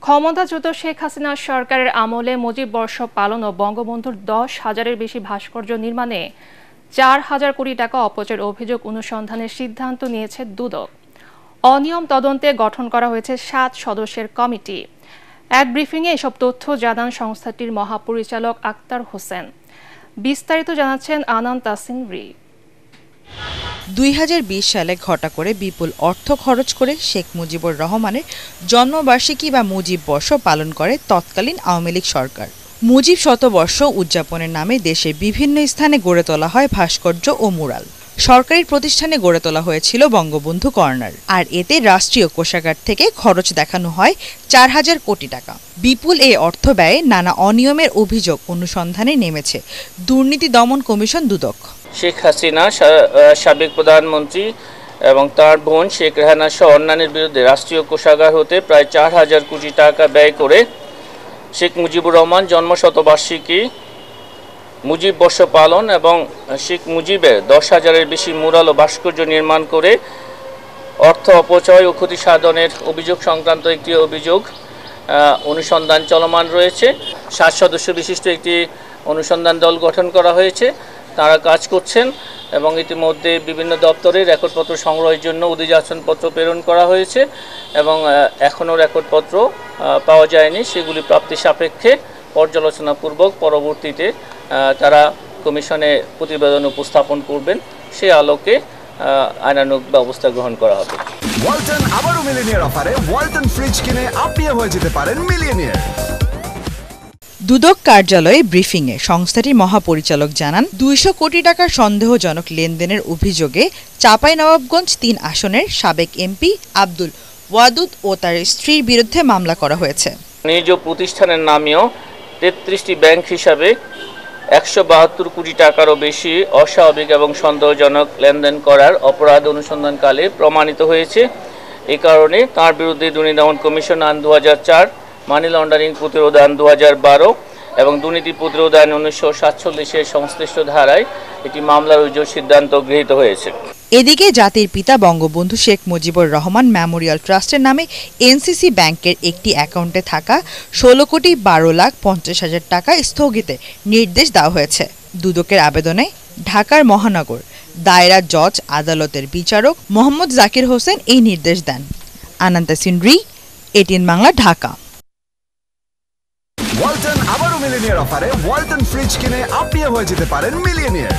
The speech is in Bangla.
ক্ষমতাচ্যুত শেখ হাসিনা সরকারের আমলে মুজিব বর্ষ পালন ও বঙ্গবন্ধুর 10,000-এর বেশি ভাস্কর্য নির্মাণে 4,000 কোটি টাকা অপচয়ের অভিযোগ অনুসন্ধানের সিদ্ধান্ত নিয়েছে দুদক। অনিয়ম তদন্তে গঠন করা হয়েছে 7 সদস্যের কমিটি। এক ব্রিফিংয়ে এসব তথ্য জানান সংস্থাটির মহাপরিচালক আক্তার হোসেন। বিস্তারিত জানাচ্ছেন আনান তাসিন রি। 2020 সালে ঘটা করে বিপুল অর্থ খরচ করে শেখ মুজিবুর রহমানের জন্মবার্ষিকী বা মুজিব বর্ষ পালন করে তৎকালীন আওয়ামী লীগ সরকার। মুজিব শতবর্ষ উদযাপনের নামে দেশের বিভিন্ন স্থানে গড়ে তোলা হয় ভাস্কর্য ও মুরাল। সরকারি প্রতিষ্ঠানে গড়ে তোলা হয়েছিল বঙ্গবন্ধু কর্নার, আর এতে রাষ্ট্রীয় কোষাগার থেকে খরচ দেখানো হয় 4,000 কোটি টাকা। বিপুল এই অর্থ ব্যয়ে নানা অনিয়মের অভিযোগ অনুসন্ধানে নেমেছে দুর্নীতি দমন কমিশন দুদক। শেখ হাসিনা, সাবেক প্রধানমন্ত্রী এবং তার বোন শেখ রেহানা সহ অন্যান্যের বিরুদ্ধে রাষ্ট্রীয় কোষাগার হতে প্রায় 4,000 কোটি টাকা ব্যয় করে শেখ মুজিবুর রহমান জন্মশতবার্ষিকী, মুজিব বর্ষ পালন এবং শেখ মুজিবের 10,000-এর বেশি মুরাল ও ভাস্কর্য নির্মাণ করে অর্থ অপচয় ও ক্ষতি সাধনের অভিযোগ সংক্রান্ত একটি অভিযোগ অনুসন্ধান চলমান রয়েছে। 7 সদস্য বিশিষ্ট একটি অনুসন্ধান দল গঠন করা হয়েছে। তারা কাজ করছেন এবং ইতিমধ্যে বিভিন্ন দপ্তরে রেকর্ডপত্র সংগ্রহের জন্য অধিযাচনপত্র প্রেরণ করা হয়েছে এবং এখনও রেকর্ডপত্র পাওয়া যায়নি। সেগুলি প্রাপ্তি সাপেক্ষে পর্যালোচনাপূর্বক পরবর্তীতে তারা কমিশনে প্রতিবেদন উপস্থাপন করবেন। সে আলোকে আইনানুগ ব্যবস্থা গ্রহণ করা হবে। ওয়ালটন আবারও মিলিয়নিয়ার অফারে ওয়ালটন ফ্রিজ কিনে আপনিও হয়ে যেতে পারেন মিলিয়নিয়ার। দুদক কার্যালয়ে ব্রিফিংয়ে সংস্থাটির মহাপরিচালক জানান, 200 কোটি টাকার সন্দেহজনক লেনদেনের অভিযোগে চাঁপাইনবাবগঞ্জ 3 আসনের সাবেক এমপি আব্দুল ওয়াদুদ ও তার স্ত্রীর বিরুদ্ধে মামলা করা হয়েছে। নিজ প্রতিষ্ঠানের নামেও 33টি ব্যাংক হিসাবে 172 কোটি টাকারও বেশি অস্বাভাবিক এবং সন্দেহজনক লেনদেন করার অপরাধ অনুসন্ধানকালে প্রমাণিত হয়েছে। এই কারণে তার বিরুদ্ধে দুর্নীতি দমন কমিশন আইন 2004, মানি লন্ডারিং প্রতিরোধ আইন 2012 এবং দুর্নীতি প্রতিরোধ আইন 1947-এর সংশ্লিষ্ট ধারায় একটি মামলা রুজুর সিদ্ধান্ত গৃহীত হয়েছে। এদিকে জাতির পিতা বঙ্গবন্ধু শেখ মুজিবুর রহমান মেমোরিয়াল ট্রাস্টের নামে এনসিসি ব্যাংকের একটি অ্যাকাউন্টে থাকা 16,12,50,000 টাকা স্থগিতের নির্দেশ দেওয়া হয়েছে। দুদকের আবেদনে ঢাকার মহানগর দায়রা জজ আদালতের বিচারক মোহাম্মদ জাকির হোসেন এই নির্দেশ দেন। আনান তাসিন রি, ATN বাংলা, ঢাকা। ওয়ালটন আবারও মিলিয়নিয়ার অফারে ওয়ালটন ফ্রিজ কিনে আপনিও হয়ে যেতে পারেন মিলিয়নিয়ার।